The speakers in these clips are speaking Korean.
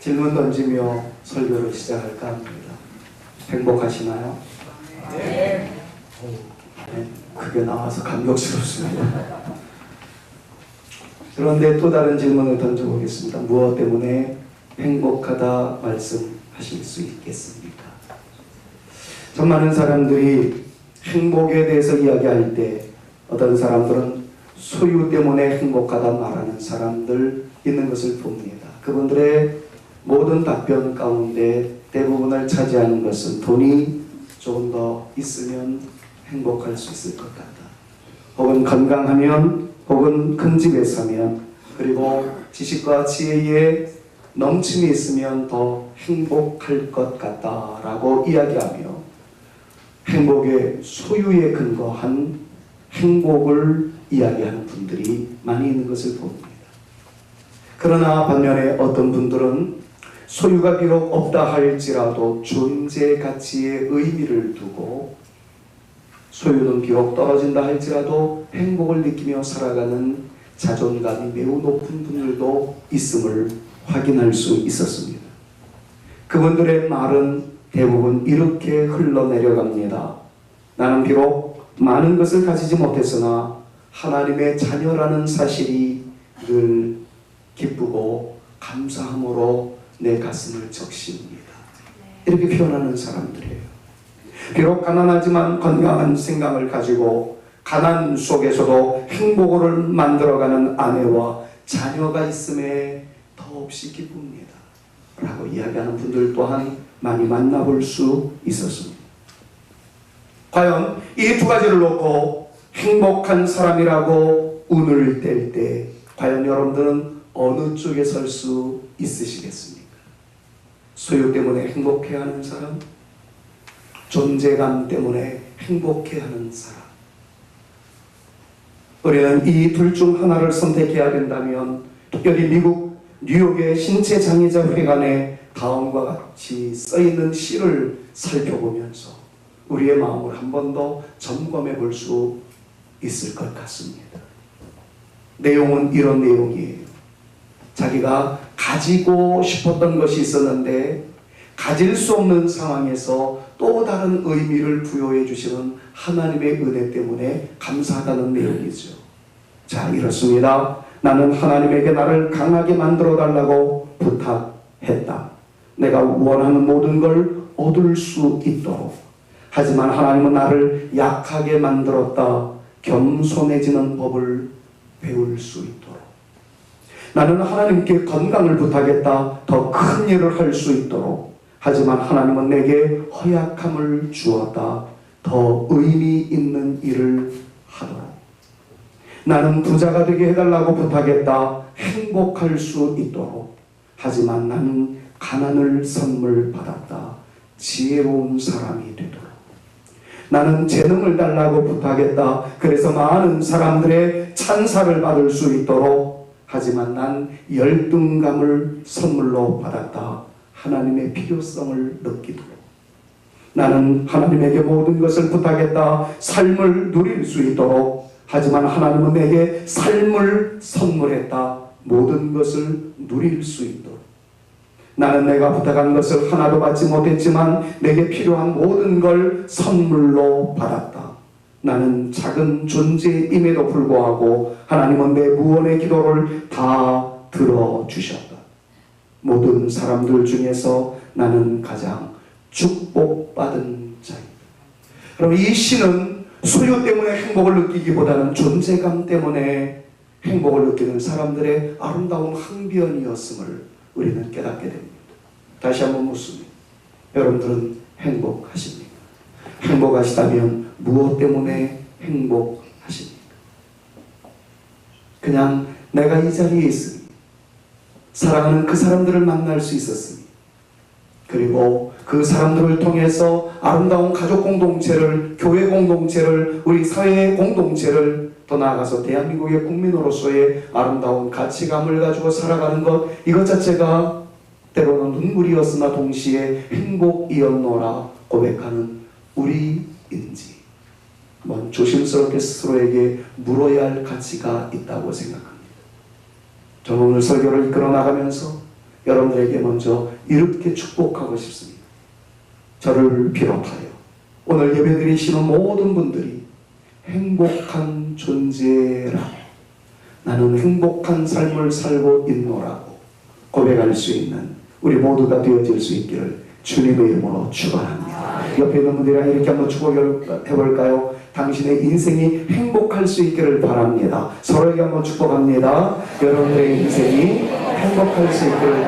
질문 던지며 설교를 시작할까 합니다. 행복하시나요? 네. 네, 크게 나와서 감격스럽습니다. 그런데 또 다른 질문을 던져보겠습니다. 무엇 때문에 행복하다 말씀하실 수 있겠습니까? 참 많은 사람들이 행복에 대해서 이야기할 때 어떤 사람들은 소유 때문에 행복하다 말하는 사람들 있는 것을 봅니다. 그분들의 모든 답변 가운데 대부분을 차지하는 것은 돈이 조금 더 있으면 행복할 수 있을 것 같다. 혹은 건강하면, 혹은 큰 집에 사면, 그리고 지식과 지혜에 넘침이 있으면 더 행복할 것 같다라고 이야기하며 행복의 소유에 근거한 행복을 이야기하는 분들이 많이 있는 것을 봅니다. 그러나 반면에 어떤 분들은 소유가 비록 없다 할지라도 존재 가치의 의미를 두고 소유는 비록 떨어진다 할지라도 행복을 느끼며 살아가는 자존감이 매우 높은 분들도 있음을 확인할 수 있었습니다. 그분들의 말은 대부분 이렇게 흘러내려갑니다. 나는 비록 많은 것을 가지지 못했으나 하나님의 자녀라는 사실이 늘 기쁘고 감사함으로 내 가슴을 적십니다. 이렇게 표현하는 사람들이에요. 비록 가난하지만 건강한 생각을 가지고 가난 속에서도 행복을 만들어가는 아내와 자녀가 있음에 더없이 기쁩니다. 라고 이야기하는 분들 또한 많이 만나볼 수 있었습니다. 과연 이 두 가지를 놓고 행복한 사람이라고 운을 뗄 때 과연 여러분들은 어느 쪽에 설 수 있으시겠습니까? 소유 때문에 행복해하는 사람? 존재감 때문에 행복해하는 사람? 우리는 이 둘 중 하나를 선택해야 된다면 특별히 미국 뉴욕의 신체장애자 회관에 다음과 같이 써있는 시를 살펴보면서 우리의 마음을 한 번 더 점검해 볼 수 있을 것 같습니다. 내용은 이런 내용이에요. 자기가 가지고 싶었던 것이 있었는데 가질 수 없는 상황에서 또 다른 의미를 부여해 주시는 하나님의 은혜 때문에 감사하다는 내용이죠. 자, 이렇습니다. 나는 하나님에게 나를 강하게 만들어 달라고 부탁했다. 내가 원하는 모든 걸 얻을 수 있도록. 하지만 하나님은 나를 약하게 만들었다. 겸손해지는 법을 배울 수 있도록. 나는 하나님께 건강을 부탁했다. 더 큰 일을 할 수 있도록. 하지만 하나님은 내게 허약함을 주었다. 더 의미 있는 일을 하도록. 나는 부자가 되게 해달라고 부탁했다. 행복할 수 있도록. 하지만 나는 가난을 선물 받았다. 지혜로운 사람이 되도록. 나는 재능을 달라고 부탁했다. 그래서 많은 사람들의 찬사를 받을 수 있도록. 하지만 난 열등감을 선물로 받았다. 하나님의 필요성을 느끼도록. 나는 하나님에게 모든 것을 부탁했다. 삶을 누릴 수 있도록. 하지만 하나님은 내게 삶을 선물했다. 모든 것을 누릴 수 있도록. 나는 내가 부탁한 것을 하나도 받지 못했지만 내게 필요한 모든 걸 선물로 받았다. 나는 작은 존재임에도 불구하고 하나님은 내 무언의 기도를 다 들어주셨다. 모든 사람들 중에서 나는 가장 축복받은 자이다. 그럼 이 시는 소유 때문에 행복을 느끼기보다는 존재감 때문에 행복을 느끼는 사람들의 아름다운 항변이었음을 우리는 깨닫게 됩니다. 다시 한번 묻습니다. 여러분들은 행복하십니까? 행복하시다면 무엇 때문에 행복하십니까? 그냥 내가 이 자리에 있으니, 사랑하는 그 사람들을 만날 수 있었으니, 그리고 그 사람들을 통해서 아름다운 가족 공동체를, 교회 공동체를, 우리 사회의 공동체를, 더 나아가서 대한민국의 국민으로서의 아름다운 가치감을 가지고 살아가는 것, 이것 자체가 때로는 눈물이었으나 동시에 행복이었노라 고백하는 우리인지 한번 조심스럽게 스스로에게 물어야 할 가치가 있다고 생각합니다. 저는 오늘 설교를 이끌어 나가면서 여러분들에게 먼저 이렇게 축복하고 싶습니다. 저를 비롯하여 오늘 예배드리시는 모든 분들이 행복한 존재라고, 나는 행복한 삶을 살고 있노라고 고백할 수 있는 우리 모두가 되어질 수 있기를 주님의 이름으로 축원합니다. 옆에 있는 분들이랑 이렇게 한번 축복해볼까요? 당신의 인생이 행복할 수 있기를 바랍니다. 서로에게 한번 축복합니다. 여러분의 인생이 행복할 수 있기를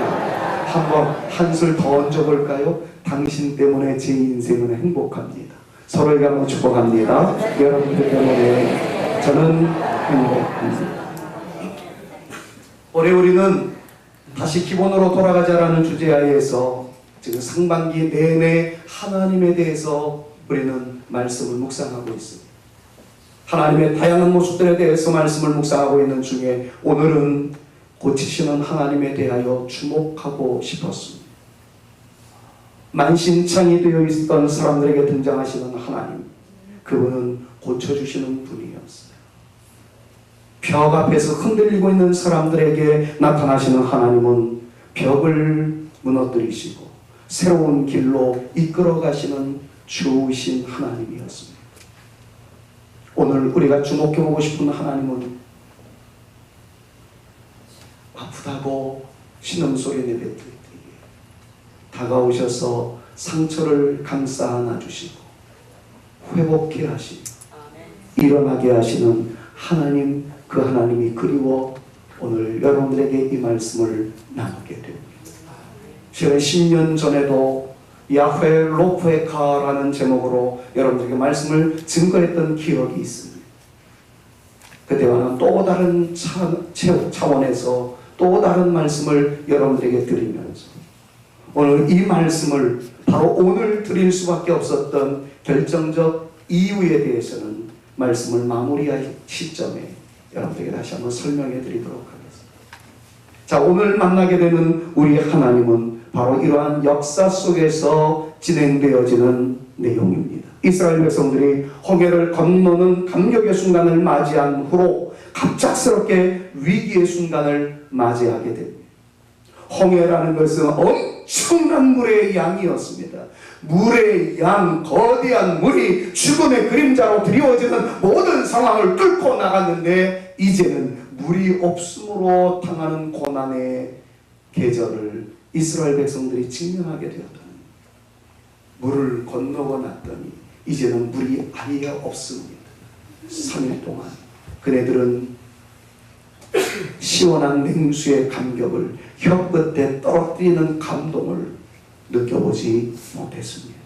한번 한술 더 얹어볼까요? 당신 때문에 제 인생은 행복합니다. 서로에게 한번 축복합니다. 여러분들 때문에 저는 행복합니다. 올해 우리는 다시 기본으로 돌아가자라는 주제하에서 지금 상반기 내내 하나님에 대해서 우리는 말씀을 묵상하고 있습니다. 하나님의 다양한 모습들에 대해서 말씀을 묵상하고 있는 중에 오늘은 고치시는 하나님에 대하여 주목하고 싶었습니다. 만신창이 되어 있었던 사람들에게 등장하시는 하나님, 그분은 고쳐주시는 분이었어요. 벽 앞에서 흔들리고 있는 사람들에게 나타나시는 하나님은 벽을 무너뜨리시고 새로운 길로 이끌어 가시는 좋으신 하나님이었습니다. 오늘 우리가 주목해보고 싶은 하나님은 아프다고 신음소리 내뱉을 때에 다가오셔서 상처를 감싸 안아주시고 회복해 하시고 일어나게 하시는 하나님, 그 하나님이 그리워 오늘 여러분들에게 이 말씀을 나누게 됩니다. 제가 10년 전에도 야훼 로프에카라는 제목으로 여러분들에게 말씀을 증거했던 기억이 있습니다. 그때와는 또 다른 차원에서 또 다른 말씀을 여러분들에게 드리면서 오늘 이 말씀을 바로 오늘 드릴 수밖에 없었던 결정적 이유에 대해서는 말씀을 마무리할 시점에 여러분들에게 다시 한번 설명해 드리도록 하겠습니다. 자, 오늘 만나게 되는 우리 하나님은 바로 이러한 역사 속에서 진행되어지는 내용입니다. 이스라엘 백성들이 홍해를 건너는 감격의 순간을 맞이한 후로 갑작스럽게 위기의 순간을 맞이하게 됩니다. 홍해라는 것은 엄청난 물의 양이었습니다. 물의 양, 거대한 물이 죽음의 그림자로 드리워지는 모든 상황을 뚫고 나갔는데 이제는 물이 없음으로 당하는 고난의 계절을 이스라엘 백성들이 직면하게 되었다는, 물을 건너고 났더니 이제는 물이 아예 없습니다. 3일 동안 그네들은 시원한 냉수의 감격을, 혀 끝에 떨어뜨리는 감동을 느껴보지 못했습니다.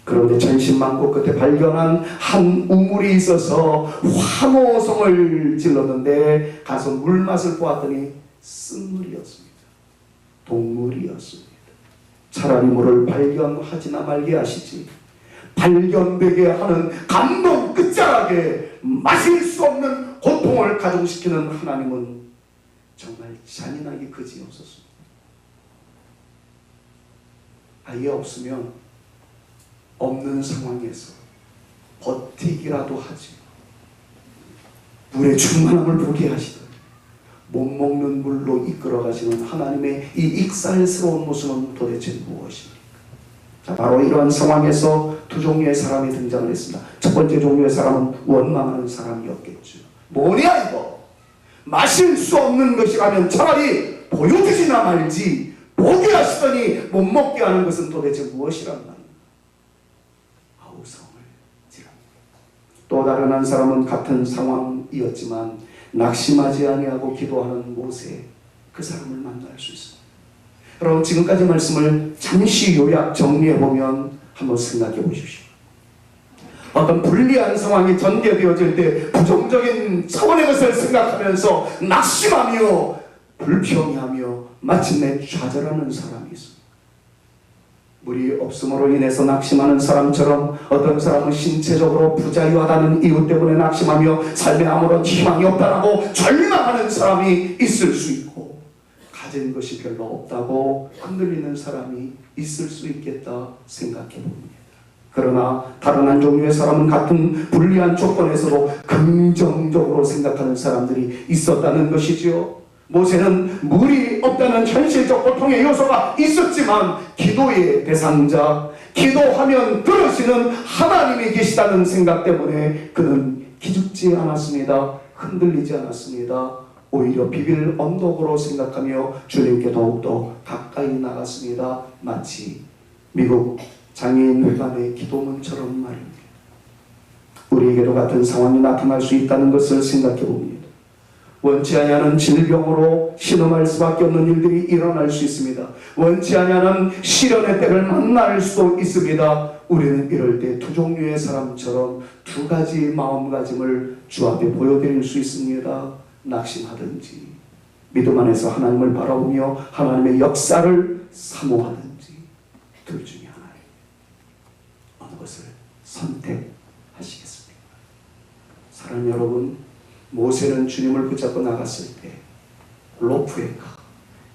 그런데 전신만고 끝에 발견한 한 우물이 있어서 환호성을 질렀는데 가서 물맛을 보았더니 쓴물이었습니다. 동물이었습니다. 차라리 물을 발견하지나 말게 하시지, 발견되게 하는 감동 끝자락에 마실 수 없는 고통을 가중시키는 하나님은 정말 잔인하게 그지없었습니다. 아예 없으면 없는 상황에서 버티기라도 하지, 물의 충만함을 보게 하시더니 못 먹는 물로 이끌어 가시는 하나님의 이 익살스러운 모습은 도대체 무엇입니까? 자, 바로 이러한 상황에서 두 종류의 사람이 등장을 했습니다. 첫 번째 종류의 사람은 원망하는 사람이었겠죠. 뭐냐 이거, 마실 수 없는 것이라면 차라리 보여주지나 말지, 보게 하시더니 못 먹게 하는 것은 도대체 무엇이란 말입니다. 아우성을 지랍니다. 또 다른 한 사람은 같은 상황이었지만 낙심하지 아니하고 기도하는 모세, 그 사람을 만날 수 있습니다. 여러분, 지금까지 말씀을 잠시 요약 정리해보면 한번 생각해 보십시오. 어떤 불리한 상황이 전개되어질 때 부정적인 차원의 것을 생각하면서 낙심하며 불평하며 마침내 좌절하는 사람이 있습니다. 물이 없음으로 인해서 낙심하는 사람처럼 어떤 사람은 신체적으로 부자유하다는 이유 때문에 낙심하며 삶에 아무런 희망이 없다라고 절망하는 사람이 있을 수 있고, 가진 것이 별로 없다고 흔들리는 사람이 있을 수 있겠다 생각해 봅니다. 그러나 다른 한 종류의 사람은 같은 불리한 조건에서도 긍정적으로 생각하는 사람들이 있었다는 것이지요. 모세는 물이 없다는 현실적 고통의 요소가 있었지만 기도의 대상자, 기도하면 들으시는 하나님이 계시다는 생각 때문에 그는 기죽지 않았습니다. 흔들리지 않았습니다. 오히려 비빌 언덕으로 생각하며 주님께 더욱더 가까이 나갔습니다. 마치 미국 장애인회관의 기도문처럼 말입니다. 우리에게도 같은 상황이 나타날 수 있다는 것을 생각해 봅니다. 원치 아니하는 질병으로 신음할 수밖에 없는 일들이 일어날 수 있습니다. 원치 아니하는 시련의 때를 만날 수도 있습니다. 우리는 이럴 때 두 종류의 사람처럼 두 가지 마음가짐을 주 앞에 보여드릴 수 있습니다. 낙심하든지 믿음 안에서 하나님을 바라보며 하나님의 역사를 사모하든지 둘 중에 하나입니다. 어느 것을 선택하시겠습니까? 사랑하는 여러분, 모세는 주님을 붙잡고 나갔을 때 로프에카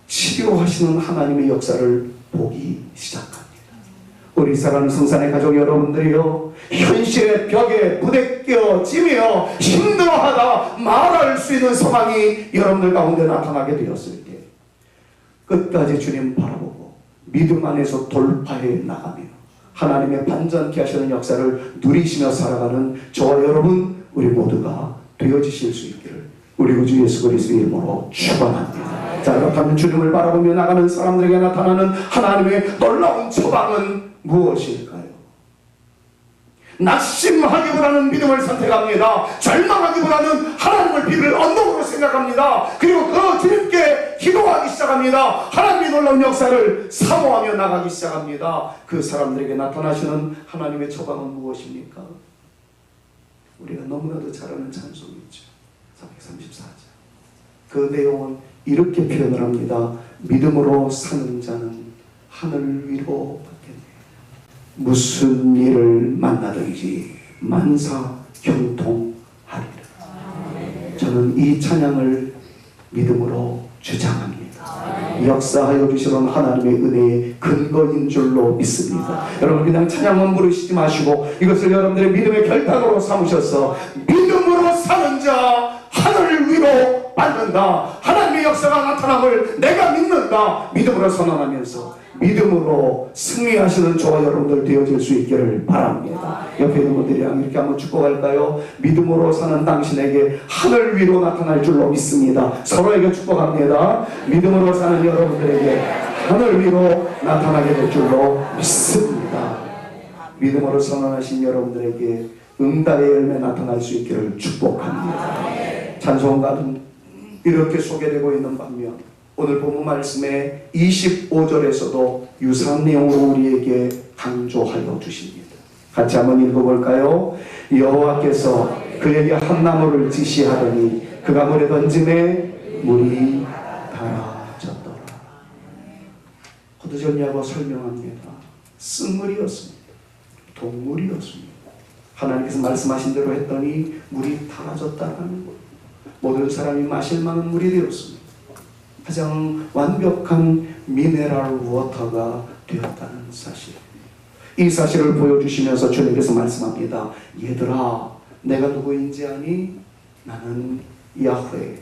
치료하시는 하나님의 역사를 보기 시작합니다. 우리 사랑하는 성산의 가족 여러분들이요, 현실의 벽에 부대껴지며 힘들어하다 말할 수 있는 상황이 여러분들 가운데 나타나게 되었을 때 끝까지 주님 바라보고 믿음 안에서 돌파해 나가며 하나님의 반전케 하시는 역사를 누리시며 살아가는 저와 여러분, 우리 모두가 되어지실 수 있기를 우리 구주 예수 그리스도의 이름으로 축원합니다. 자, 그렇다면 주님을 바라보며 나가는 사람들에게 나타나는 하나님의 놀라운 처방은 무엇일까요? 낙심하기보다는 믿음을 선택합니다. 절망하기보다는 하나님을 비빌 언덕으로 생각합니다. 그리고 그 주님께 기도하기 시작합니다. 하나님의 놀라운 역사를 사모하며 나가기 시작합니다. 그 사람들에게 나타나시는 하나님의 처방은 무엇입니까? 우리가 너무나도 잘 아는 찬송이 있죠. 434장. 그 내용은 이렇게 표현을 합니다. 믿음으로 사는 자는 하늘 위로 받겠네. 무슨 일을 만나든지 만사 형통하리라. 저는 이 찬양을 믿음으로 주장합니다. 역사하여 주시는 하나님의 은혜의 근거인 줄로 믿습니다. 여러분, 그냥 찬양만 부르시지 마시고 이것을 여러분들의 믿음의 결단으로 삼으셔서 믿음으로 사는 자 하늘 위로 받는다. 하나님의 역사가 나타남을 내가 믿는다. 믿음으로 선언하면서 믿음으로 승리하시는 저와 여러분들 되어질 수 있기를 바랍니다. 옆에 있는 분들이랑 이렇게 한번 축복할까요? 믿음으로 사는 당신에게 하늘 위로 나타날 줄로 믿습니다. 서로에게 축복합니다. 믿음으로 사는 여러분들에게 하늘 위로 나타나게 될 줄로 믿습니다. 믿음으로 선언하신 여러분들에게 응답의 열매 나타날 수 있기를 축복합니다. 찬송가는 이렇게 소개되고 있는 반면 오늘 본문 말씀의 25절에서도 유사한 내용으로 우리에게 강조하여 주십니다. 같이 한번 읽어볼까요? 여호와께서 그에게 한 나무를 지시하더니 그가 물에 던짐에 물이 달아졌더라. 거두절미하고 설명합니다. 쓴물이었습니다. 동물이었습니다. 하나님께서 말씀하신 대로 했더니 물이 달아졌다는 것. 모든 사람이 마실 만한 물이 되었습니다. 가장 완벽한 미네랄 워터가 되었다는 사실. 이 사실을 보여주시면서 주님께서 말씀합니다. 얘들아, 내가 누구인지 아니? 나는 야훼,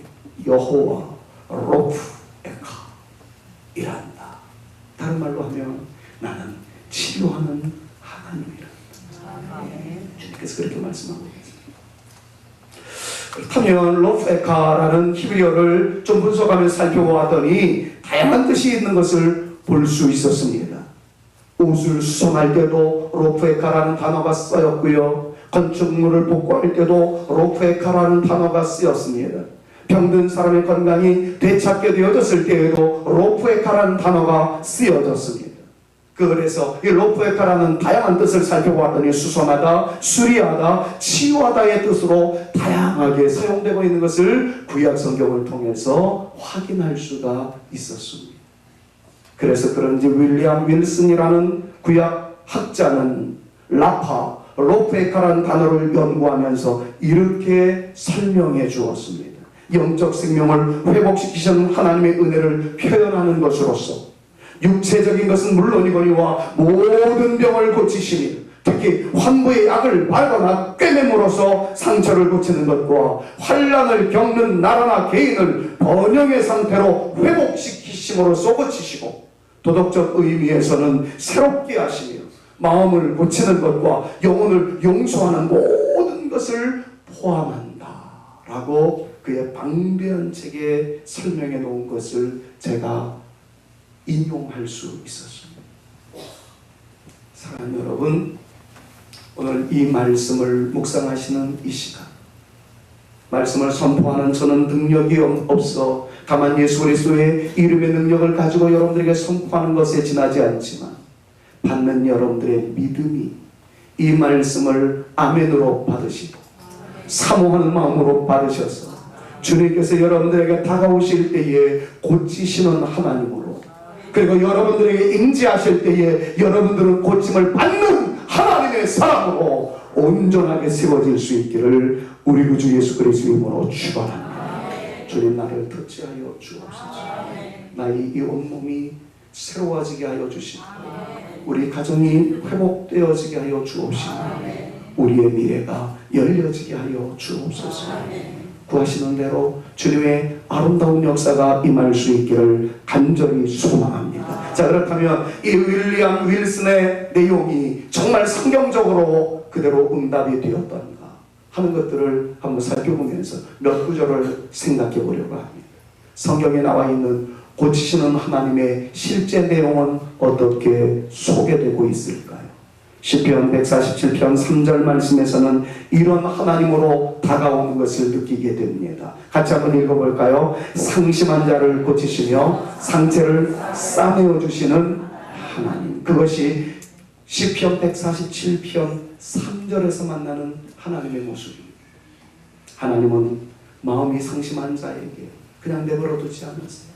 여호와, 로프에카 이란다. 다른 말로 하면 나는 치료하는 하나님이란다. 주님께서 그렇게 말씀하고 계십니다. 그렇다면 로프에카라는 히브리어를 좀 분석하며 살펴보았더니 다양한 뜻이 있는 것을 볼 수 있었습니다. 옷을 수선할 때도 로프에카라는 단어가 쓰였고요. 건축물을 복구할 때도 로프에카라는 단어가 쓰였습니다. 병든 사람의 건강이 되찾게 되어졌을 때에도 로프에카라는 단어가 쓰여졌습니다. 그래서 이 로프에카라는 다양한 뜻을 살펴보았더니 수선하다, 수리하다, 치유하다의 뜻으로 다양하게 사용되고 있는 것을 구약 성경을 통해서 확인할 수가 있었습니다. 그래서 그런지 윌리엄 윌슨이라는 구약 학자는 라파, 로프에카라는 단어를 연구하면서 이렇게 설명해 주었습니다. 영적 생명을 회복시키시는 하나님의 은혜를 표현하는 것으로서 육체적인 것은 물론이거니와 모든 병을 고치시니 특히 환부의 약을 바르거나 꿰매므로써 상처를 고치는 것과 환난을 겪는 나라나 개인을 번영의 상태로 회복시키심으로써 고치시고, 도덕적 의미에서는 새롭게 하시며 마음을 고치는 것과 영혼을 용서하는 모든 것을 포함한다 라고 그의 방대한 책에 설명해 놓은 것을 제가 인용할 수 있었습니다. 사랑하는 여러분, 오늘 이 말씀을 묵상하시는 이 시간, 말씀을 선포하는 저는 능력이 없어 다만 예수 그리스도의 이름의 능력을 가지고 여러분들에게 선포하는 것에 지나지 않지만, 받는 여러분들의 믿음이 이 말씀을 아멘으로 받으시고 사모하는 마음으로 받으셔서 주님께서 여러분들에게 다가오실 때에 고치시는 하나님으로, 그리고 여러분들에게 임재하실 때에 여러분들은 고침을 받는 하나님의 사람으로 온전하게 세워질 수 있기를 우리 구주 예수 그리스도의 이름으로 축원합니다. 주님, 나를 터치하여 주옵소서. 나의 이 온몸이 새로워지게 하여 주시고, 우리 가정이 회복되어지게 하여 주옵시고, 우리의 미래가 열려지게 하여 주옵소서. 구하시는 대로 주님의 아름다운 역사가 임할 수 있기를 간절히 소망합니다. 자, 그렇다면 이 윌리엄 윌슨의 내용이 정말 성경적으로 그대로 응답이 되었던가 하는 것들을 한번 살펴보면서 몇 구절을 생각해 보려고 합니다. 성경에 나와 있는 고치시는 하나님의 실제 내용은 어떻게 소개되고 있을까요? 시편 147편 3절 말씀에서는 이런 하나님으로 다가오는 것을 느끼게 됩니다. 같이 한번 읽어볼까요? 상심한 자를 고치시며 상처를 싸매어 주시는 하나님. 그것이 시편 147편 3절에서 만나는 하나님의 모습입니다. 하나님은 마음이 상심한 자에게 그냥 내버려 두지 않으세요.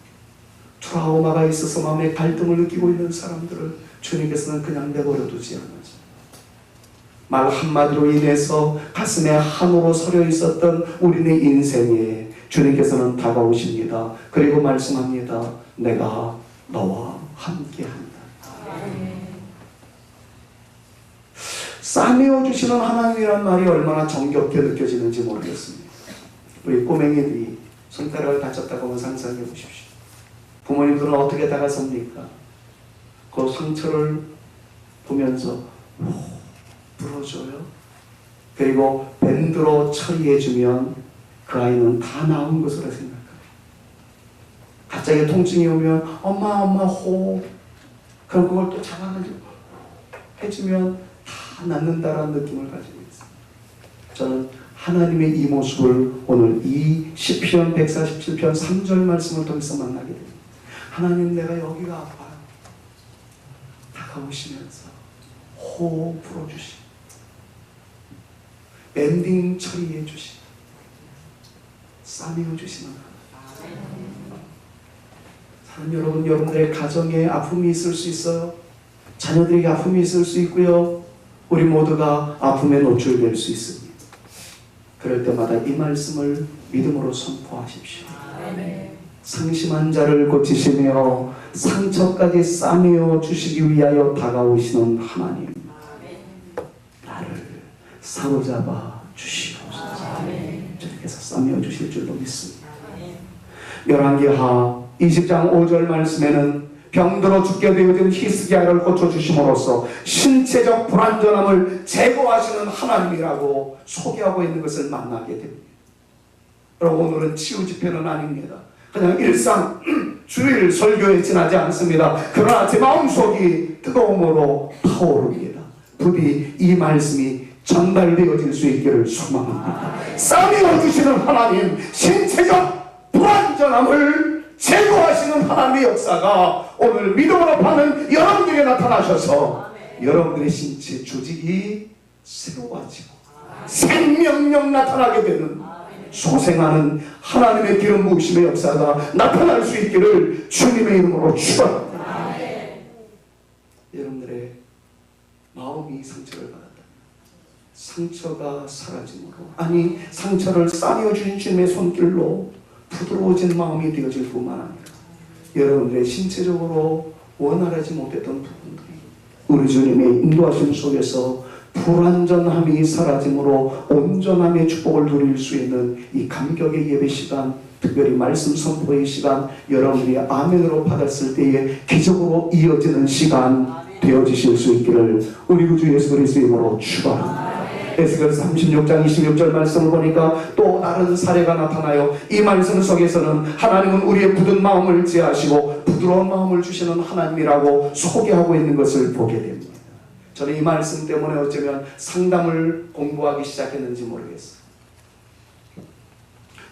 트라우마가 있어서 마음에 갈등을 느끼고 있는 사람들을 주님께서는 그냥 내버려 두지 않으세요. 말 한마디로 인해서 가슴에 한으로 서려 있었던 우리의 인생에 주님께서는 다가오십니다. 그리고 말씀합니다. 내가 너와 함께한다. 싸매어 주시는 하나님이란 말이 얼마나 정겹게 느껴지는지 모르겠습니다. 우리 꼬맹이들이 손가락을 다쳤다고 한번 상상해 보십시오. 부모님들은 어떻게 다가섭니까? 그 상처를 보면서 불어줘요. 그리고 밴드로 처리해주면 그 아이는 다 나은 것으로 생각해요. 갑자기 통증이 오면 엄마 호흡, 그럼 그걸 또 잡아가지고 해주면 다 낫는다라는 느낌을 가지고 있어요. 저는 하나님의 이 모습을 오늘 이 시편 147편 3절 말씀을 통해서 만나게 됩니다. 하나님, 내가 여기가 아파요. 다가오시면서 호흡 불어주시고 엔딩 처리해 주시고 싸매어 주시는 하나님. 여러분, 여러분들의 가정에 아픔이 있을 수 있어요. 자녀들에게 아픔이 있을 수 있고요. 우리 모두가 아픔에 노출될 수 있습니다. 그럴 때마다 이 말씀을 믿음으로 선포하십시오. 상심한 자를 고치시며 상처까지 싸매어 주시기 위하여 다가오시는 하나님, 나를 사로잡아 주시옵소서. 주님께서 싸매어 주실 줄로 믿습니다. 열왕기하 20장 5절 말씀에는 병들어 죽게 되어진 히스기야를 고쳐주심으로써 신체적 불완전함을 제거하시는 하나님이라고 소개하고 있는 것을 만나게 됩니다. 여러분, 오늘은 치유 집회는 아닙니다. 그냥 일상 주일 설교에 지나지 않습니다. 그러나 제 마음속이 뜨거움으로 타오릅니다. 부디 이 말씀이 전달되어질 수 있기를 소망합니다. 싸매어 주시는 하나님, 신체적 불완전함을 제거하시는 하나님의 역사가 오늘 믿음으로 받는 여러분들에게 나타나셔서 여러분들의 신체 조직이 새로워지고 생명력 나타나게 되는 소생하는 하나님의 기름 부으심의 역사가 나타날 수 있기를 주님의 이름으로 축원합니다. 여러분들의 마음이 상처를 받았다. 상처가 사라짐으로, 아니 상처를 싸매어 주신 주님의 손길로 부드러워진 마음이 되어질 뿐만 아니라 여러분들의 신체적으로 원활하지 못했던 부분들이 우리 주님의 인도하심 속에서 불완전함이 사라짐으로 온전함의 축복을 누릴 수 있는 이 감격의 예배 시간, 특별히 말씀 선포의 시간, 여러분이 아멘으로 받았을 때에 기적으로 이어지는 시간 되어지실 수 있기를 우리 구주 예수 그리스도의 이름으로 축원합니다. 에스겔서 36장 26절 말씀을 보니까 또 다른 사례가 나타나요. 이 말씀 속에서는 하나님은 우리의 굳은 마음을 지하시고 부드러운 마음을 주시는 하나님이라고 소개하고 있는 것을 보게 됩니다. 저는 이 말씀 때문에 어쩌면 상담을 공부하기 시작했는지 모르겠어요.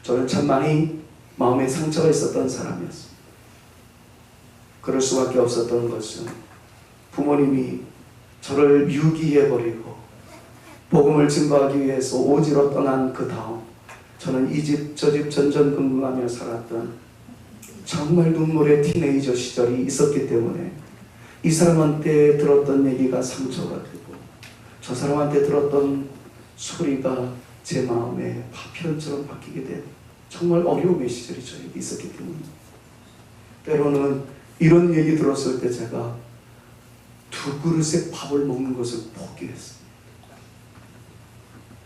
저는 참 많이 마음에 상처가 있었던 사람이었어요. 그럴 수밖에 없었던 것은 부모님이 저를 유기해버리고 복음을 증거하기 위해서 오지로 떠난 그 다음 저는 이 집 저 집 전전긍긍하며 살았던 정말 눈물의 티네이저 시절이 있었기 때문에 이 사람한테 들었던 얘기가 상처가 되고 저 사람한테 들었던 소리가 제 마음에 파편처럼 바뀌게 된 정말 어려움의 시절이 저에게 있었기 때문에 때로는 이런 얘기 들었을 때 제가 2그릇의 밥을 먹는 것을 포기했습니다.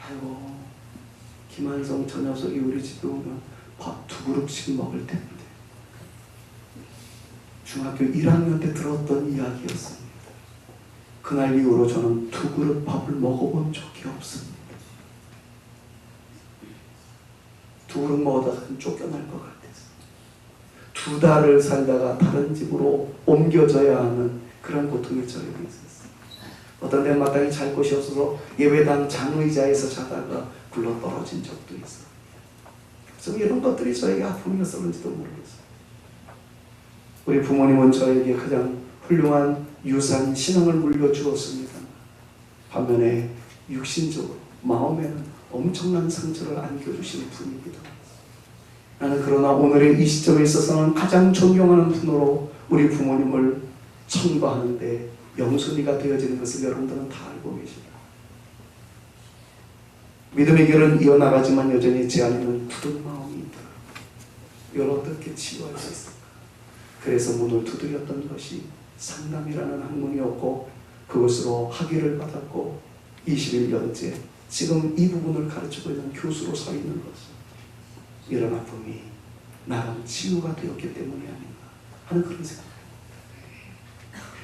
아이고, 김한성 저 녀석이 우리 집에 오면 밥 2그릇씩 먹을 텐데. 중학교 1학년 때 들었던 이야기였습니다. 그날 이후로 저는 2그릇 밥을 먹어본 적이 없습니다. 2그릇 먹어다가 쫓겨날 것 같아서 2달을 살다가 다른 집으로 옮겨져야 하는 그런 고통이 저에게 있었어요. 어떤 때 마땅히 잘 곳이 없어서 예배당 장의자에서 자다가 굴러 떨어진 적도 있어요. 그래서 이런 것들이 저에게 아픔이었었는지도 모르겠어요. 우리 부모님은 저에게 가장 훌륭한 유산, 신앙을 물려주었습니다. 반면에 육신적으로, 마음에는 엄청난 상처를 안겨주시는 분입니다. 나는 그러나 오늘의 이 시점에 있어서는 가장 존경하는 분으로 우리 부모님을 청구하는데 영순이가 되어지는 것을 여러분들은 다 알고 계십니다. 믿음의 길은 이어나가지만 여전히 제 안에는 굳은 마음이 있더라고요. 이걸 어떻게 치유할 수 있을까? 그래서 문을 두드렸던 것이 상담이라는 학문이었고 그것으로 학위를 받았고 21년째 지금 이 부분을 가르치고 있는 교수로 서 있는 것은 이런 아픔이 나름 치유가 되었기 때문이 아닌가 하는 그런 생각.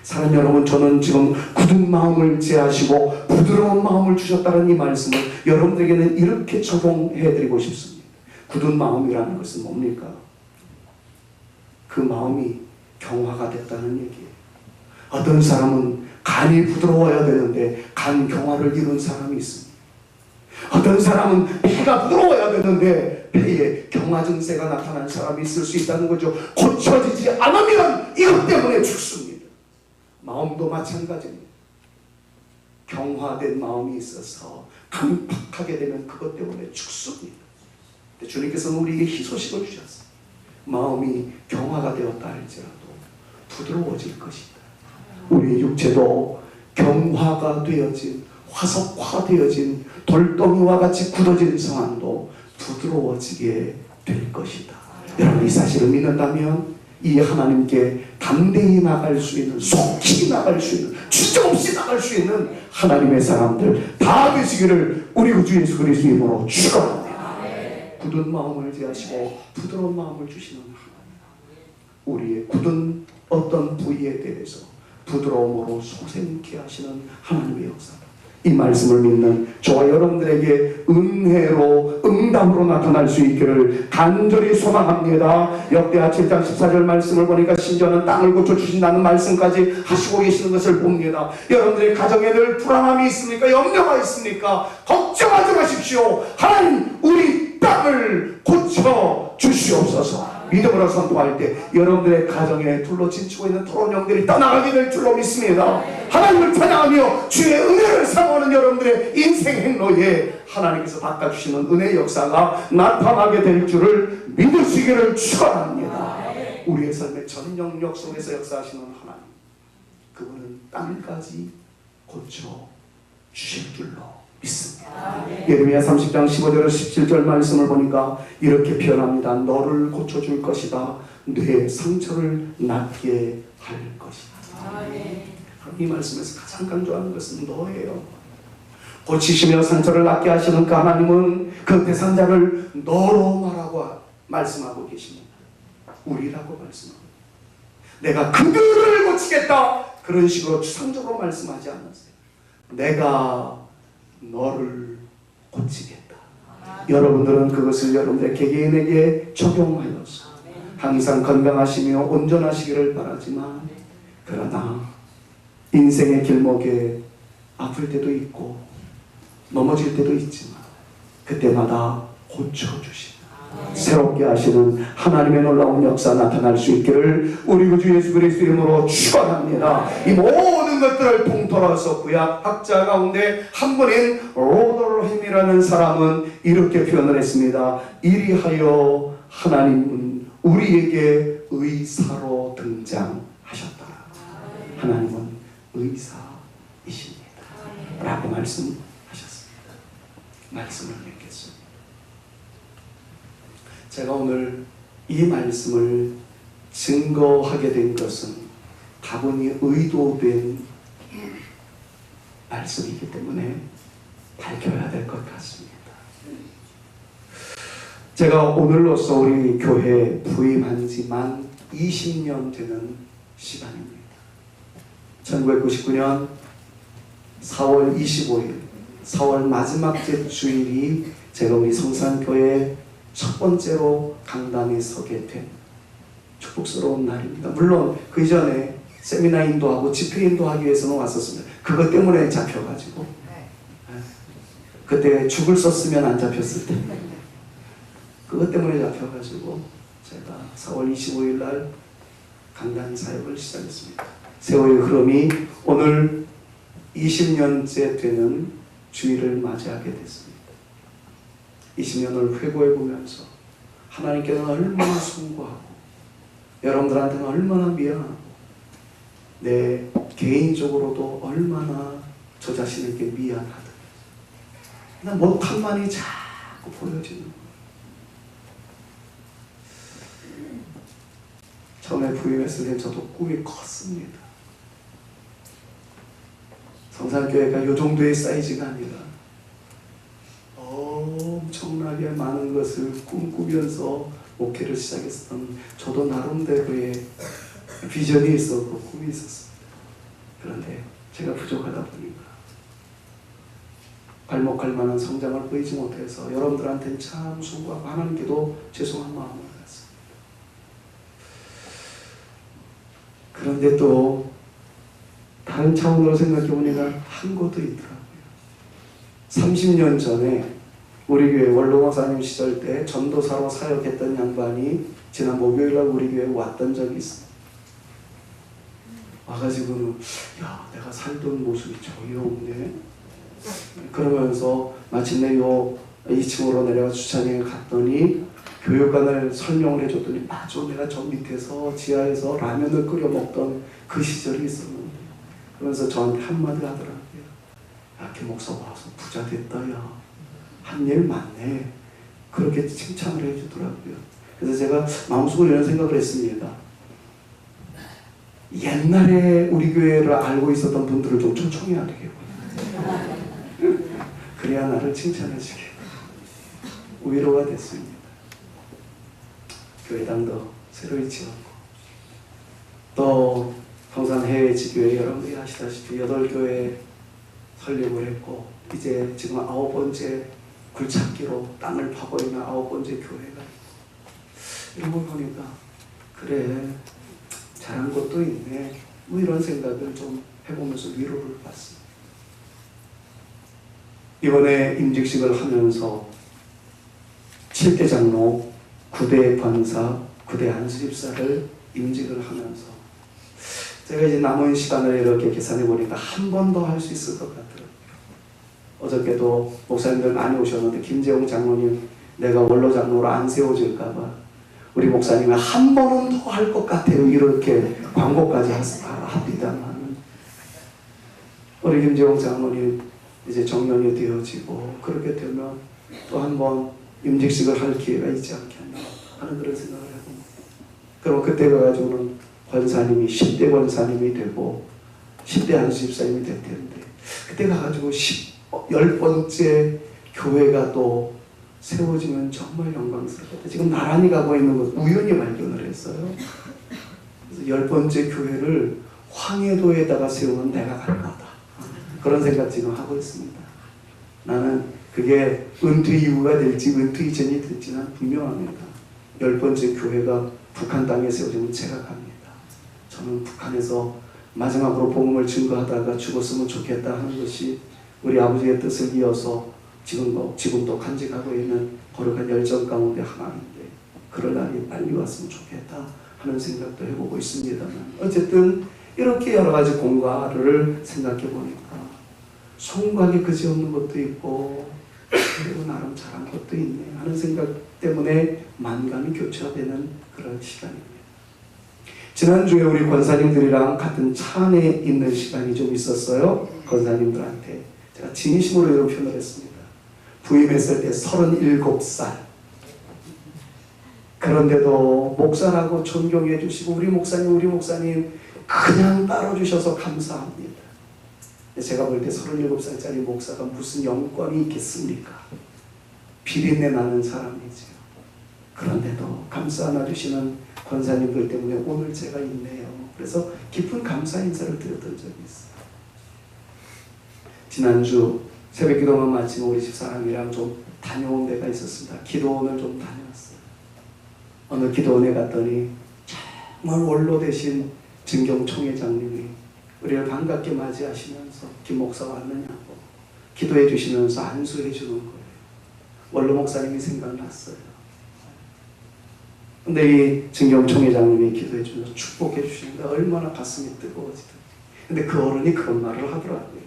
사랑 여러분, 저는 지금 굳은 마음을 제하시고 부드러운 마음을 주셨다는 이 말씀을 여러분들에게는 이렇게 적용해드리고 싶습니다. 굳은 마음이라는 것은 뭡니까? 그 마음이 경화가 됐다는 얘기예요. 어떤 사람은 간이 부드러워야 되는데 간 경화를 이룬 사람이 있습니다. 어떤 사람은 폐가 부드러워야 되는데 폐에 경화 증세가 나타난 사람이 있을 수 있다는 거죠. 고쳐지지 않으면 이것 때문에 죽습니다. 마음도 마찬가지입니다. 경화된 마음이 있어서 강팍하게 되면 그것 때문에 죽습니다. 주님께서는 우리에게 희소식을 주셨어요. 마음이 경화가 되었다 할지라도 부드러워질 것이다. 우리의 육체도 경화가 되어진, 화석화되어진 돌덩이와 같이 굳어진 상황도 부드러워지게 될 것이다. 여러분, 이 사실을 믿는다면 이 하나님께 담대히 나갈 수 있는, 속히 나갈 수 있는, 주저없이 나갈 수 있는 하나님의 사람들 다 되시기를 우리 구주 예수 그리스도의 이름으로 축원합니다. 굳은 마음을 제하시고 부드러운 마음을 주시는 하나님, 우리의 굳은 어떤 부위에 대해서 부드러움으로 소생케 하시는 하나님의 역사, 이 말씀을 믿는 저와 여러분들에게 은혜로 응답으로 나타날 수 있기를 간절히 소망합니다. 역대하 7장 14절 말씀을 보니까 심지어는 땅을 고쳐주신다는 말씀까지 하시고 계시는 것을 봅니다. 여러분들의 가정에 늘 불안함이 있습니까? 염려가 있습니까? 걱정하지 마십시오. 하나님, 우리 땅을 고쳐주시옵소서. 믿음으로 선포할 때 여러분들의 가정에 둘러 진치고 있는 토론형들이 떠나가게 될 줄로 믿습니다. 하나님을 찬양하며 주의 은혜를 사모하는 여러분들의 인생 행로에 하나님께서 닦아주시는 은혜의 역사가 나타나게 될 줄을 믿으시기를 축원합니다. 우리의 삶의 전 영역 속에서 역사하시는 하나님, 그분은 땅까지 고쳐주실 줄로 믿습니다. 예레미야 30장 15절에서 17절 말씀을 보니까 이렇게 표현합니다. 너를 고쳐줄 것이다. 뇌 상처를 낫게 할 것이다. 이 말씀에서 가장 강조하는 것은 너예요. 고치시며 상처를 낫게 하시는 그 하나님은 그 대상자를 너로 말씀하고 계십니다. 우리라고 말씀합니다. 내가 그들을 고치겠다, 그런 식으로 추상적으로 말씀하지 않았어요. 내가 너를 고치겠다. 여러분들은 그것을 여러분들의 개개인에게 적용하여서 항상 건강하시며 온전하시기를 바라지만, 그러나 인생의 길목에 아플 때도 있고 넘어질 때도 있지만 그때마다 고쳐주시는, 새롭게 하시는 하나님의 놀라운 역사 나타날 수 있기를 우리 구주 예수 그리스도 이름으로 축원합니다. 이 모든 것들을 통틀어서 구약 학자 가운데 한 분인 로더햄이라는 사람은 이렇게 표현을 했습니다. 이리하여 하나님은 우리에게 의사로 등장하셨다. 하나님은 의사이십니다 라고 말씀하셨습니다. 말씀을 맺겠습니다. 제가 오늘 이 말씀을 증거하게 된 것은 다분히 의도된 말씀이기 때문에 밝혀야 될 것 같습니다. 제가 오늘로써 우리 교회에 부임한 지만 20년 되는 시간입니다. 1999년 4월 25일 4월 마지막 주일이 제가 우리 성산교회 첫 번째로 강당에 서게 된 축복스러운 날입니다. 물론 그 이전에 세미나 인도하고 집회 인도하기 위해서는 왔었습니다. 그것 때문에 잡혀가지고 그때 죽을 썼으면 안 잡혔을 텐데 그것 때문에 잡혀가지고 제가 4월 25일 날 강단 사역을 시작했습니다. 세월의 흐름이 오늘 20년째 되는 주일을 맞이하게 됐습니다. 20년을 회고해 보면서 하나님께는 얼마나 숭고하고 여러분들한테는 얼마나 미안하고 내 개인적으로도 얼마나 저 자신에게 미안하다. 나 못한만이 자꾸 보여지는 거예요. 처음에 부임했을 때 저도 꿈이 컸습니다. 성산교회가 요 정도의 사이즈가 아니라 엄청나게 많은 것을 꿈꾸면서 목회를 시작했던 저도 나름대로의 비전이 있었고 꿈이 있었습니다. 그런데 제가 부족하다 보니까 발목할 만한 성장을 보이지 못해서 여러분들한테는 참 수고하고 하나님께도 죄송한 마음을 갖습니다. 그런데 또 다른 차원으로 생각해 보니까 한 것도 있더라고요. 30년 전에 우리 교회 원로 목사님 시절 때 전도사로 사역했던 양반이 지난 목요일날 우리 교회에 왔던 적이 있습니다. 와가지고는 야, 내가 살던 모습이 전혀 없네. 그러면서 마침내 2층으로 내려가 주차장에 갔더니 교육관을 설명을 해줬더니 맞아, 내가 저 밑에서 지하에서 라면을 끓여 먹던 그 시절이 있었는데, 그러면서 저한테 한마디 하더라고요. 야, 김 목사 와서 부자 됐다. 야, 한 일 많네. 그렇게 칭찬을 해주더라고요. 그래서 제가 마음속으로 이런 생각을 했습니다. 옛날에 우리 교회를 알고 있었던 분들을 좀 초청해야 되겠구나. 그래야 나를 칭찬해 주게 위로가 됐습니다. 교회당도 새로이 지었고, 또 성산 해외 지교회 여러분들이 아시다시피 8교회 설립을 했고, 이제 지금 9번째 굴착기로 땅을 파고 있는 9번째 교회가 있고, 이런 걸 보니까 그래, 잘한 것도 있네, 뭐 이런 생각을 좀 해보면서 위로를 받습니다. 이번에 임직식을 하면서 7대 장로, 9대 권사, 9대 안수집사를 임직을 하면서 제가 이제 남은 시간을 이렇게 계산해 보니까 한 번 더 할 수 있을 것 같더라고요. 어저께도 목사님들 많이 오셨는데 김재홍 장로님, 내가 원로 장로로 안 세워질까봐 우리 목사님이 한 번은 더 할 것 같아요, 이렇게 광고까지 합니다만, 우리 김재홍 장로님 이제 정년이 되어지고 그렇게 되면 또 한 번 임직식을 할 기회가 있지 않겠나 하는 그런 생각을 해봅니다. 그럼 그때 가가지고는 권사님이 10대 권사님이 되고 10대 안수 집사님이 될 텐데 그때 가가지고 10번째 교회가 또 세워지면 정말 영광스럽겠다. 지금 나란히 가고 있는 것 우연히 발견을 했어요. 그래서 10번째 교회를 황해도에다가 세우면 내가 갈 거다. 그런 생각 지금 하고 있습니다. 나는 그게 은퇴 이후가 될지 은퇴 이전이 될지는 분명합니다. 10번째 교회가 북한 땅에 세워지면 제가 갑니다. 저는 북한에서 마지막으로 복음을 증거하다가 죽었으면 좋겠다 하는 것이 우리 아버지의 뜻을 이어서 지금도 간직하고 있는 거룩한 열정 가운데 하나인데 그럴 날이 빨리 왔으면 좋겠다 하는 생각도 해보고 있습니다만 어쨌든 이렇게 여러 가지 공과를 생각해 보니까 송구하기 그지없는 것도 있고 그리고 나름 잘한 것도 있네 하는 생각 때문에 만감이 교차되는 그런 시간입니다. 지난주에 우리 권사님들이랑 같은 차 안에 있는 시간이 좀 있었어요. 권사님들한테 제가 진심으로 이런 표현을 했습니다. 부임했을 때 37살. 그런데도 목사라고 존경해 주시고 우리 목사님 그냥 따라주셔서 감사합니다. 제가 볼 때 37살짜리 목사가 무슨 영권이 있겠습니까? 비린내 나는 사람이지요. 그런데도 감사 안아주시는 권사님들 때문에 오늘 제가 있네요. 그래서 깊은 감사 인사를 드렸던 적이 있어요. 지난주 새벽 기도만 마치고 우리 집사람이랑 좀 다녀온 데가 있었습니다. 기도원을 좀 다녀왔어요. 어느 기도원에 갔더니 정말 원로 되신 진경 총회장님이 우리를 반갑게 맞이하시면서 김 목사 왔느냐고 기도해 주시면서 안수해 주는 거예요. 원로 목사님이 생각났어요. 근데 이 진경 총회장님이 기도해 주면서 축복해 주시는데 얼마나 가슴이 뜨거워지더라고요. 근데 그 어른이 그런 말을 하더라고요.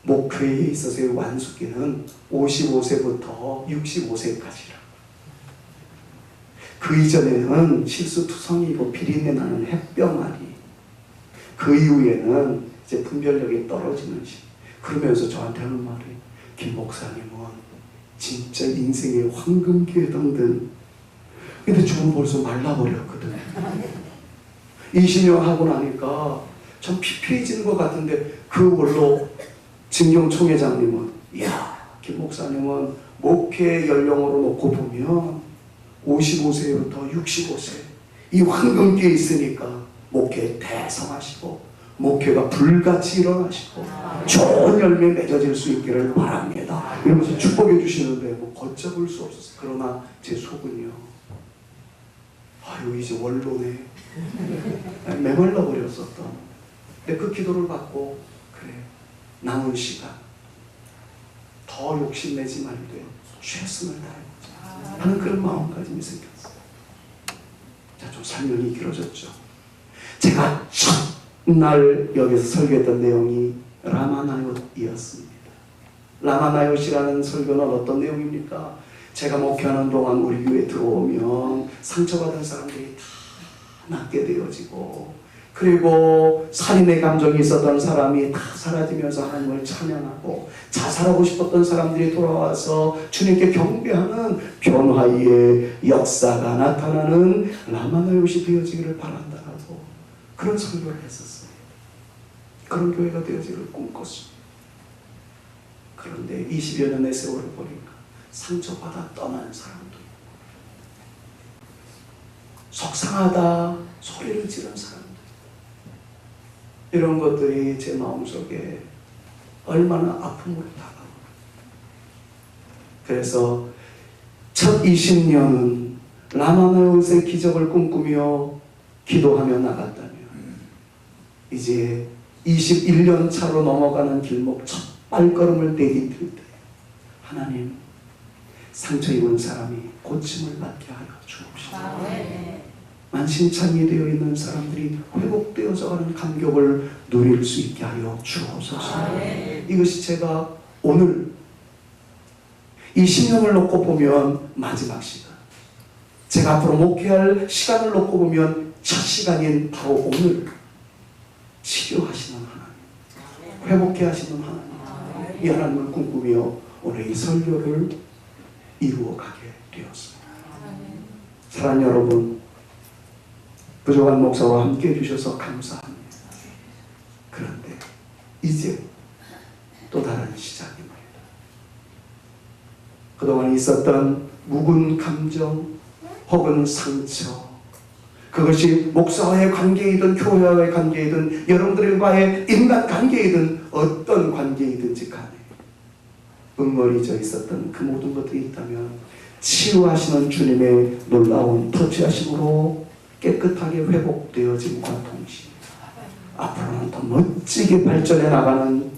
목회에 있어서의 완숙기는 55세부터 65세까지라. 그 이전에는 실수투성이고 비린내 나는 햇병아리. 그 이후에는 이제 분별력이 떨어지는 시. 그러면서 저한테 하는 말이 김 목사님은 진짜 인생의 황금기에 당든. 근데 저는 벌써 말라버렸거든. 20년 하고 나니까 참 피폐해지는 것 같은데 그 원로 진경 총회장님은 이야 김 목사님은 목회 연령으로 놓고 보면 55세부터 65세 이 황금기에 있으니까 목회에 대성하시고 목회가 불같이 일어나시고 좋은 열매 맺어질 수 있기를 바랍니다. 이러면서 축복해 주시는데 뭐 걷잡을 수 없었어요. 그러나 제 속은요 아유 이제 원로네 메말라 버렸었던. 근데 그 기도를 받고 그래 남은 시간 더 욕심내지 말되 최선을 다해보자 하는 그런 마음가짐이 생겼어요. 자, 좀 설명이 길어졌죠. 제가 첫날 여기서 설교했던 내용이 라마나요이었습니다. 라마나요시라는 설교는 어떤 내용입니까? 제가 목회하는 동안 우리 교회에 들어오면 상처받은 사람들이 다 낫게 되어지고 그리고 살인의 감정이 있었던 사람이 다 사라지면서 하나님을 찬양하고 자살하고 싶었던 사람들이 돌아와서 주님께 경배하는 변화의 역사가 나타나는 라마나요시 되어지기를 바란다라고 그런 설교를 했었어요. 그런 교회가 되어지기를 꿈꿨습니다. 그런데 20여 년의 세월을 보니까 상처받아 떠난 사람도 속상하다 소리를 지른 사람들 이런 것들이 제 마음속에 얼마나 아픔으로 다가오고 그래서 첫 20년은 라마나요스의 기적을 꿈꾸며 기도하며 나갔다면 이제 21년 차로 넘어가는 길목 첫 발걸음을 내디딜 때 하나님 상처 입은 사람이 고침을 받게 하여 주옵시고 만신창이 되어 있는 사람들이 회복되어져 가는 감격을 누릴 수 있게 하여 주옵소서. 이것이 제가 오늘 이 10년을 놓고 보면 마지막 시간, 제가 앞으로 목회할 시간을 놓고 보면 첫 시간인 바로 오늘 치료하시는 하나님, 회복해 하시는 하나님, 이 하나님을 꿈꾸며 오늘 이 설교를 이루어가게 되었습니다. 사랑하는 여러분, 부족한 목사와 함께 해주셔서 감사합니다. 그런데 이제 또 다른 시작입니다. 그동안 있었던 묵은 감정 혹은 상처, 그것이 목사와의 관계이든 교회와의 관계이든 여러분들과의 인간 관계이든 어떤 관계이든지 간에 응어리져 있었던 그 모든 것들이 있다면 치유하시는 주님의 놀라운 터치하심으로 깨끗하게 회복되어짐과 동시에 앞으로는 더 멋지게 발전해 나가는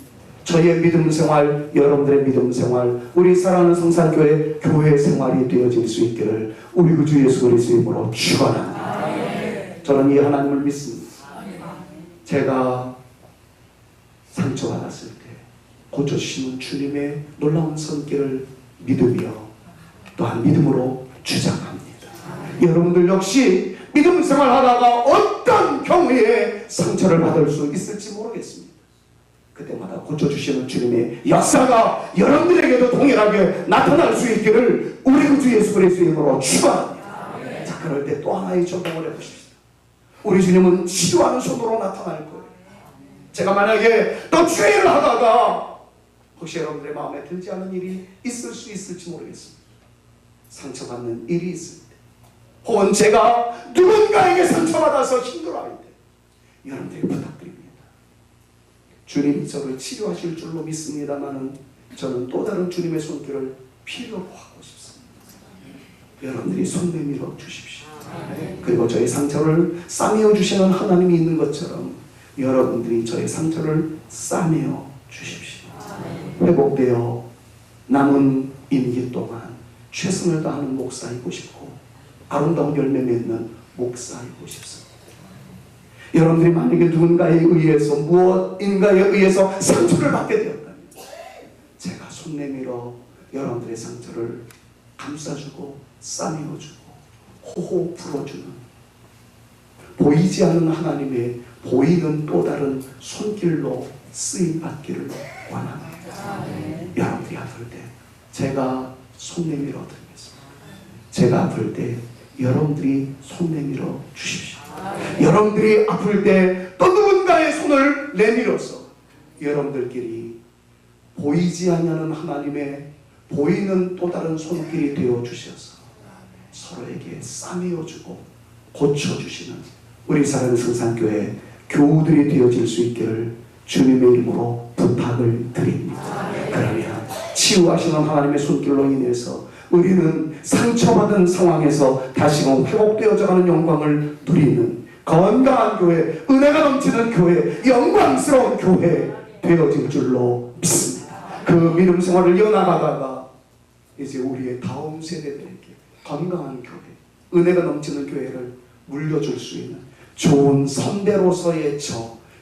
저의 믿음 생활, 여러분들의 믿음 생활, 우리 사랑하는 성산교회 교회 생활이 되어질 수 있기를 우리 구주 예수 그리스도의 이름으로 축원합니다. 저는 이 하나님을 믿습니다. 제가 상처받았을 때 고쳐주시는 주님의 놀라운 손길을 믿으며 또한 믿음으로 주장합니다. 여러분들 역시 믿음 생활하다가 어떤 경우에 상처를 받을 수 있을지 모르겠습니다. 그때마다 고쳐주시는 주님의 역사가 여러분들에게도 동일하게 나타날 수 있기를 우리 구주 예수 그리스도의 이름으로 축원합니다. 자, 그럴 때 또 하나의 적용을 해보십시다. 우리 주님은 치유하는 손으로 나타날 거예요. 제가 만약에 또 죄를 하다가 혹시 여러분들의 마음에 들지 않은 일이 있을 수 있을지 모르겠습니다. 상처받는 일이 있을 때, 혹은 제가 누군가에게 상처받아서 힘들어할 때 여러분들이 부탁드립니다. 주님이 저를 치료하실 줄로 믿습니다만 저는 또 다른 주님의 손길을 필요로 하고 싶습니다. 여러분들이 손 내밀어 주십시오. 그리고 저의 상처를 싸매어 주시는 하나님이 있는 것처럼 여러분들이 저의 상처를 싸매어 주십시오. 회복되어 남은 임기 동안 최선을 다하는 목사이고 싶고 아름다운 열매 맺는 목사이고 싶습니다. 여러분들이 만약에 누군가에 의해서 무엇인가에 의해서 상처를 받게 되었다면 제가 손 내밀어 여러분들의 상처를 감싸주고 싸매어주고 호호 불어주는 보이지 않는 하나님의 보이는 또 다른 손길로 쓰임받기를 원합니다. 여러분들이 아플 때 제가 손 내밀어 드리겠습니다. 제가 아플 때 여러분들이 손 내밀어 주십시오. 여러분들이 아플 때 또 누군가의 손을 내밀어서 여러분들끼리 보이지 않는 하나님의 보이는 또 다른 손길이 되어 주셔서 서로에게 싸매어주고 고쳐주시는 우리 사랑하는 성산교회 교우들이 되어질 수 있기를 주님의 이름으로 부탁을 드립니다. 그러면 치유하시는 하나님의 손길로 인해서 우리는 상처받은 상황에서 다시금 회복되어져가는 영광을 누리는 건강한 교회, 은혜가 넘치는 교회, 영광스러운 교회 되어질 줄로 믿습니다. 그 믿음 생활을 이어나가다가 이제 우리의 다음 세대들에게 건강한 교회, 은혜가 넘치는 교회를 물려줄 수 있는 좋은 선배로서의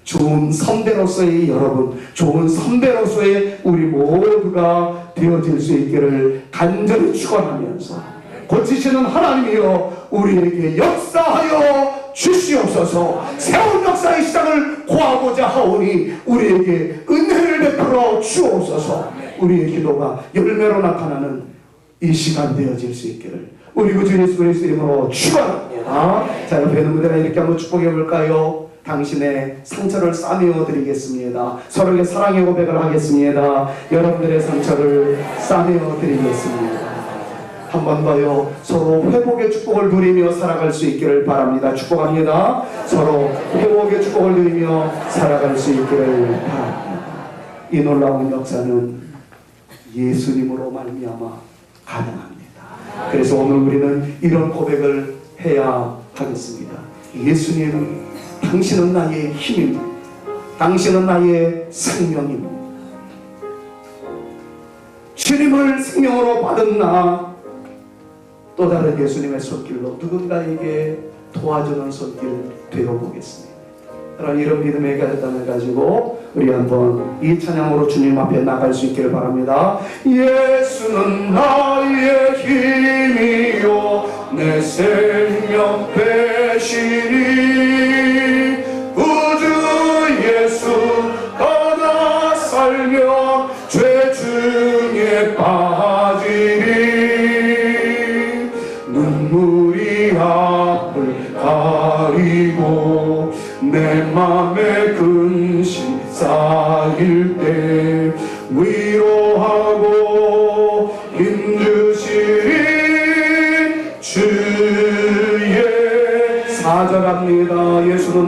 좋은 선배로서의 여러분, 좋은 선배로서의 우리 모두가 되어질 수 있기를 간절히 축원하면서 고치시는 하나님이여 우리에게 역사하여 주시옵소서. 새로운 역사의 시작을 구하고자 하오니 우리에게 은혜를 베풀어 주옵소서. 우리의 기도가 열매로 나타나는 이 시간 되어질 수 있기를 우리 구주 예수 그리스도의 이름으로 축원합니다. 자, 옆에 있는 분들아 이렇게 한번 축복해 볼까요? 당신의 상처를 싸매어 드리겠습니다. 서로에게 사랑의 고백을 하겠습니다. 여러분들의 상처를 싸매어 드리겠습니다. 한 번 더요. 서로 회복의 축복을 누리며 살아갈 수 있기를 바랍니다. 축복합니다. 서로 회복의 축복을 누리며 살아갈 수 있기를 바랍니다. 이 놀라운 역사는 예수님으로 말미암아 가능합니다. 그래서 오늘 우리는 이런 고백을 해야 하겠습니다. 예수님, 당신은 나의 힘입니다. 당신은 나의 생명입니다. 주님을 생명으로 받은 나 또 다른 예수님의 손길로 누군가에게 도와주는 손길 되어보겠습니다. 그런 이런 믿음의 결단을 가지고 우리 한번 이 찬양으로 주님 앞에 나갈 수 있기를 바랍니다. 예수는 나의 힘이요 내 생명 되시니 우주 예수 떠나 살며 죄 중에 빠지리 눈물이 앞을 가리 내 맘에 근심 쌓일 때 위로하고 힘주시리 주의 사절합니다. 예수는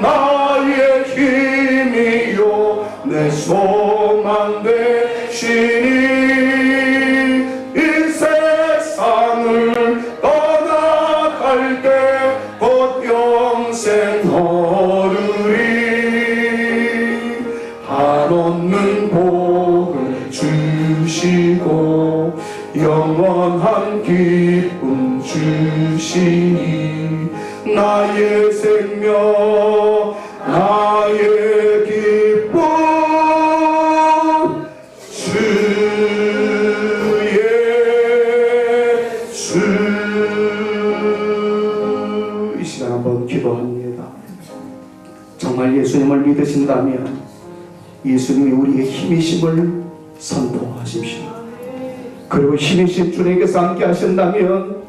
나의 힘이요 내 소망 되시니 이 세상을 떠나갈 때 곧 영생 얻으리. 한없는 복을 주시고 영원한 기쁨 주시니 나의 생명 나의 기쁨 주의 주. 이 시간 한번 기도합니다. 정말 예수님을 믿으신다면 예수님이 우리의 힘이심을 선포하십시오. 그리고 힘이신 주님께서 함께 하신다면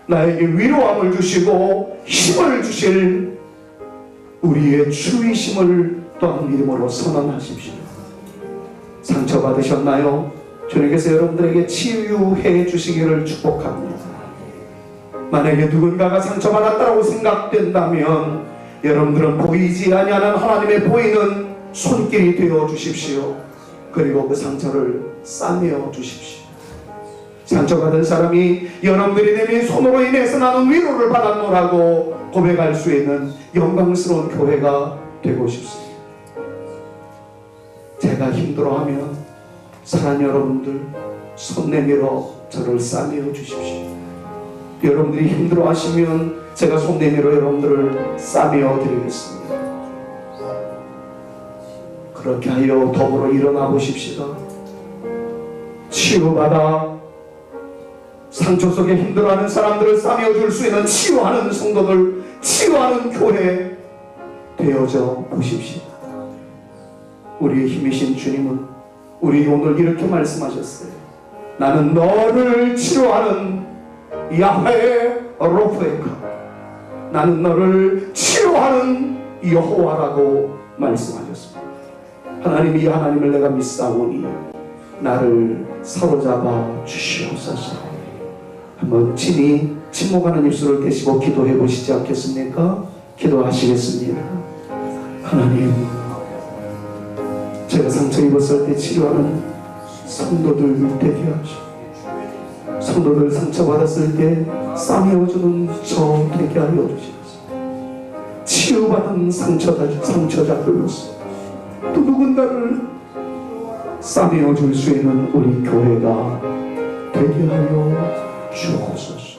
나에게 위로함을 주시고 힘을 주실 우리의 주이심을 또한 믿음으로 선언하십시오. 상처받으셨나요? 주님께서 여러분들에게 치유해 주시기를 축복합니다. 만약에 누군가가 상처받았다고 생각된다면 여러분들은 보이지 아니하는 하나님의 보이는 손길이 되어 주십시오. 그리고 그 상처를 싸매어 주십시오. 상처받은 사람이 여러분들이 내민 손으로 인해서 나는 위로를 받았노라고 고백할 수 있는 영광스러운 교회가 되고 싶습니다. 제가 힘들어하면 사랑하는 여러분들 손 내밀어 저를 싸매어 주십시오. 여러분들이 힘들어하시면 제가 손 내밀어 여러분들을 싸매어 드리겠습니다. 그렇게 하여 더불어 일어나 보십시다. 치유받아 상처 속에 힘들어하는 사람들을 싸매어 줄 수 있는 치유하는 성도들, 치유하는 교회 되어져 보십시다. 우리의 힘이신 주님은 우리 오늘 이렇게 말씀하셨어요. 나는 너를 치료하는 야훼 로프에카, 나는 너를 치료하는 여호와라고 말씀하셨습니다. 하나님이 하나님을 내가 믿사오니 나를 사로잡아 주시옵소서. 한번 친히 침묵하는 입술을 떼시고 기도해 보시지 않겠습니까? 기도하시겠습니다. 하나님, 제가 상처 입었을 때 치료하는 성도들 되게 하시고, 성도들 상처받았을 때 싸매어주는 저 되게 하여 주시옵소서. 치유받은 상처자들로서 또 누군가를 싸매어 줄 수 있는 우리 교회가 되게 하여 주옵소서.